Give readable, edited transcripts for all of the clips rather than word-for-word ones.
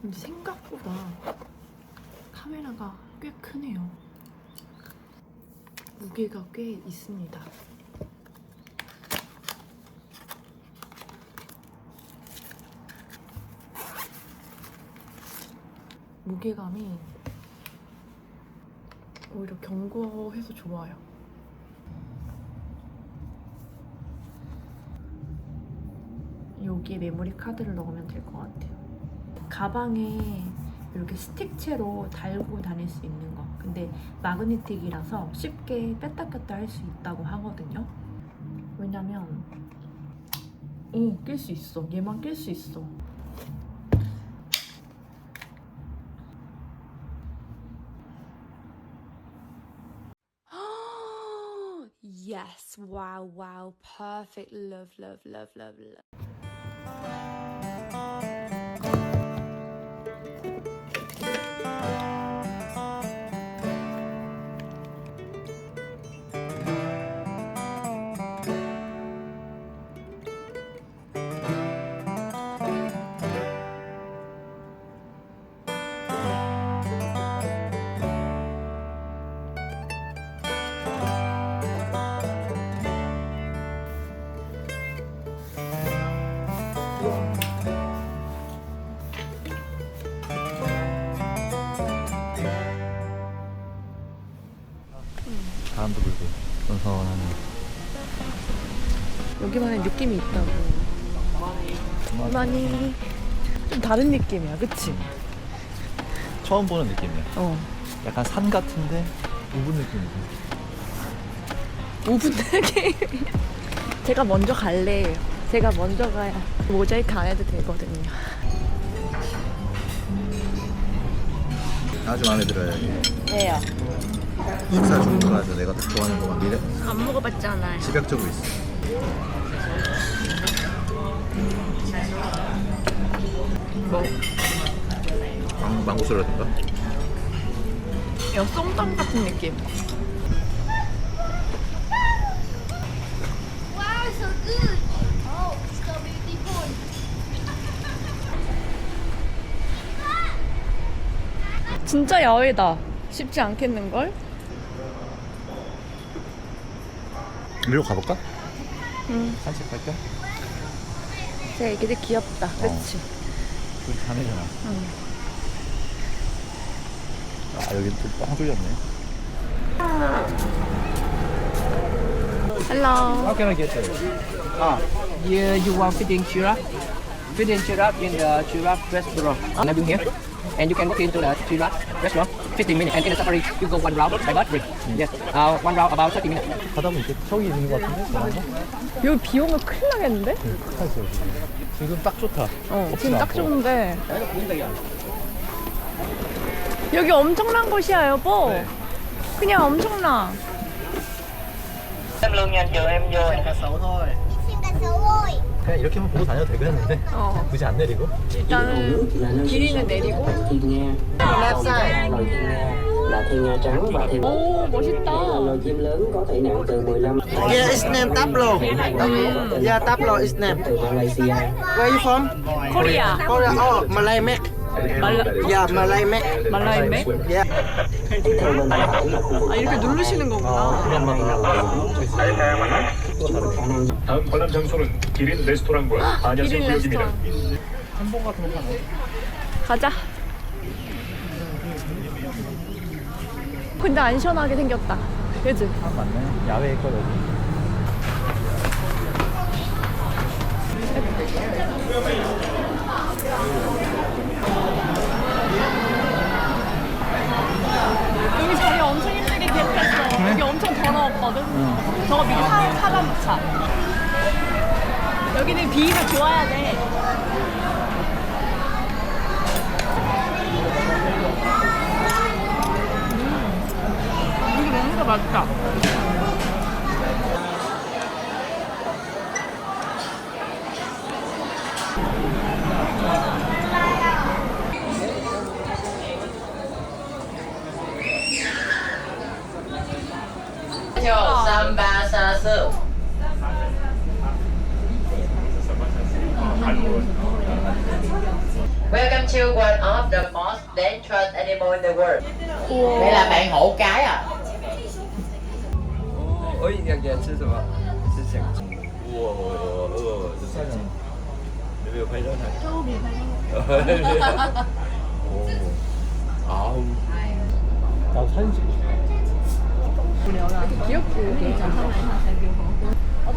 근데 생각보다 카메라가 꽤 크네요. 무게가 꽤 있습니다. 무게감이 오히려 견고해서 좋아요. 여기에 메모리 카드를 넣으면 될 것 같아요. 가방에 이렇게 스틱체로 달고 다닐 수 있는 거. 근데 마그네틱이라서 쉽게 뺐다 꼈다 할 수 있다고 하거든요. 왜냐면 낄 수 있어. 얘만 낄 수 있어. Yes, wow, wow, perfect, love, love, love, love, love. 바람도 불고 선선하네. 여기만의 느낌이 있다고. 많이 좀 다른 느낌이야, 그치? 처음 보는 느낌이야. 약간 산 같은데 우분 느낌이지. 5분 되게. 제가 먼저 갈래요. 제가 먼저 가야 모자이크 안 해도 되거든요. 아주 마음에 들어요. 왜요? 식사 종류가 내가 딱 좋아하는 거만 미래 안 먹어봤잖아요. 집약적으로 있어. 망고 샐러드인가? 야, 쏨땀 같은 느낌. Wow, so good. Oh, so beautiful. 진짜 야외다. 쉽지 않겠는걸? 이리로 가볼까? 응. 산책할까? 제 애기들 귀엽다. 그치? 우리 자매잖아. 응. 아 여기 또 뻥 뚫렸네. Hello. How can I get there? You want feeding giraffe? Feeding giraffe in the giraffe restaurant. Have you here? And you can walk into the giraffe restaurant 15 minutes. And in the safari, you go one round by bus free. Yes, one round about 30 minutes. 가다 보니까 저기 있는 것 같은데? 나가서? 여기 비 오면 큰일 나겠는데? 타 있어 여기. 지금 딱 좋다. 지금 딱 좋은데. 여기 엄청난 곳이야, 여보. 네. 그냥 엄청나. Em Lương nha, chờ em vô em cả sấu thôi. Xin cả số rồi. 그냥 이렇게만 보고 다녀도 되겠는데 굳이 안 내리고? 일단은 길이는 내리고. Left side. Là thiên nga trắng và thiên 오, 멋있다. loài chim lớn có thể nặng từ 15 Yeah, it's named Tablo. Yeah, Tablo is named. từ Malaysia. Where are you from? 코리아. Korea. Oh, Malay Mek. Yeah, Malay Mek. 말라임에? Yeah. Tiếp theo bên tay phải là khu vực 아, 이렇게 누르시는 거구나. 다음 관람 장소는 기린 레스토랑과 안야수 기린 구역입니다. 레스토랑. 한복 같은 거 파네. 가자. 근데 안 시원하게 생겼다. 그치? 아 맞네. 야외에 있거 여기. 여기 자리 엄청 힘들게 기획했어. 여기 엄청 더러웠거든. 저거 미리 사다 놓자. 여기는 비위가 좋아야 돼. 이거 먹는 거 맛있다. Welcome to one of the most dangerous animal in the world. Đây là bạn hổ cái à? Ôi, kìa kìa,吃什么？吃香鸡。저 사진 레벨 발전할. 아우. 나 사진 찍고 싶다.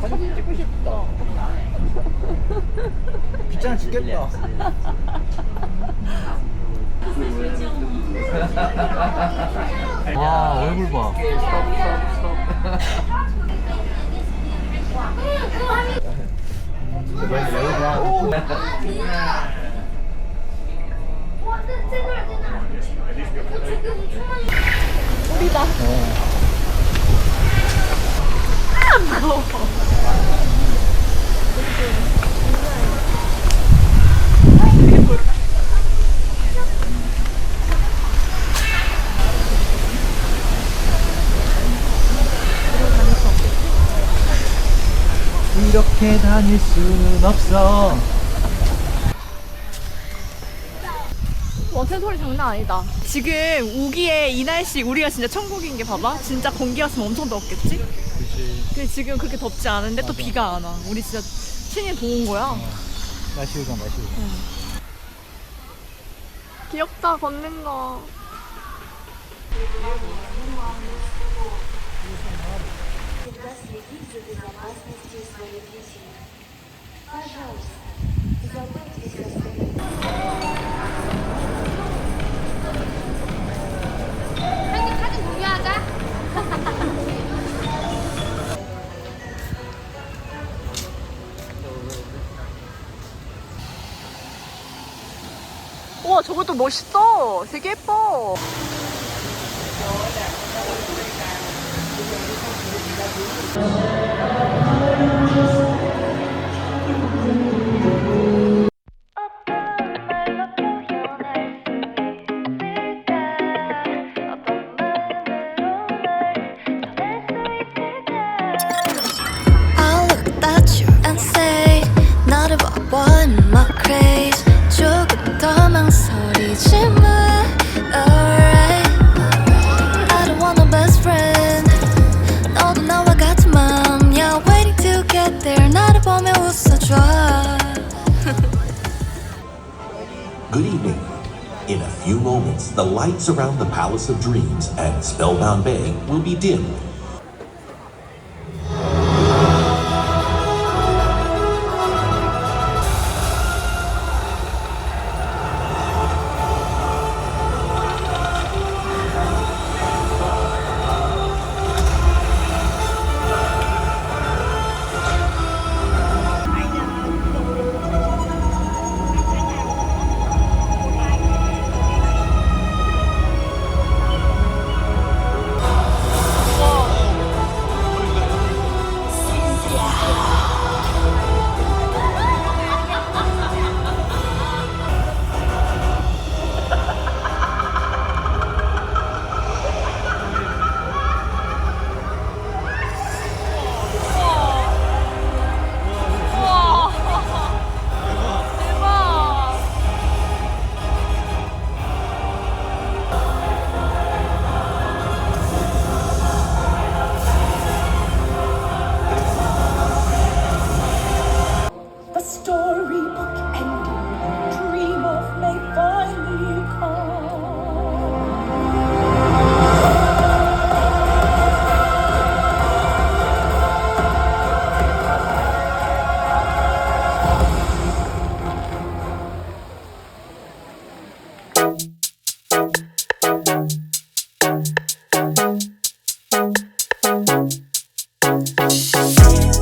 사진 찍고 싶다. 귀찮아 죽겠다. 와 얼굴 봐. 이렇게 다닐 수는 없어. 와, 새소리 장난 아니다. 지금 우기에 이 날씨 우리가 진짜 천국인 게 봐봐. 진짜 공기였으면 엄청 덥겠지? 그치. 근데 지금 그렇게 덥지 않은데 또 비가 안 와. 우리 진짜 신이 도운 거야. 날씨 요정 날씨 요정. 귀엽다, 걷는 거. 사진 공유하자. 우와, 저것도 멋있어. 되게 예뻐. I'll look at you and say 나를 봐봐 in my craze 조금 더 망설이지마 Alright I don't want a best friend 너도 나와 같은 맘이야 Waiting to get there 나를 보며 웃어줘 Good evening. In a few moments, the lights around the Palace of Dreams and Spellbound Bay will be dimmed.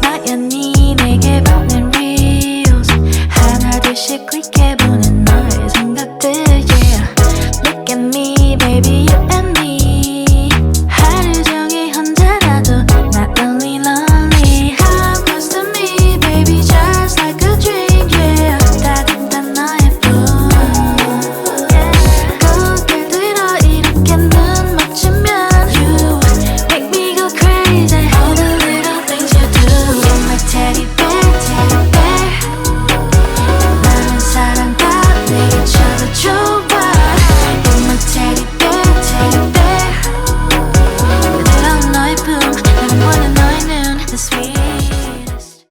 나연히 내게 보낸 reels 하나 둘씩 클릭해보는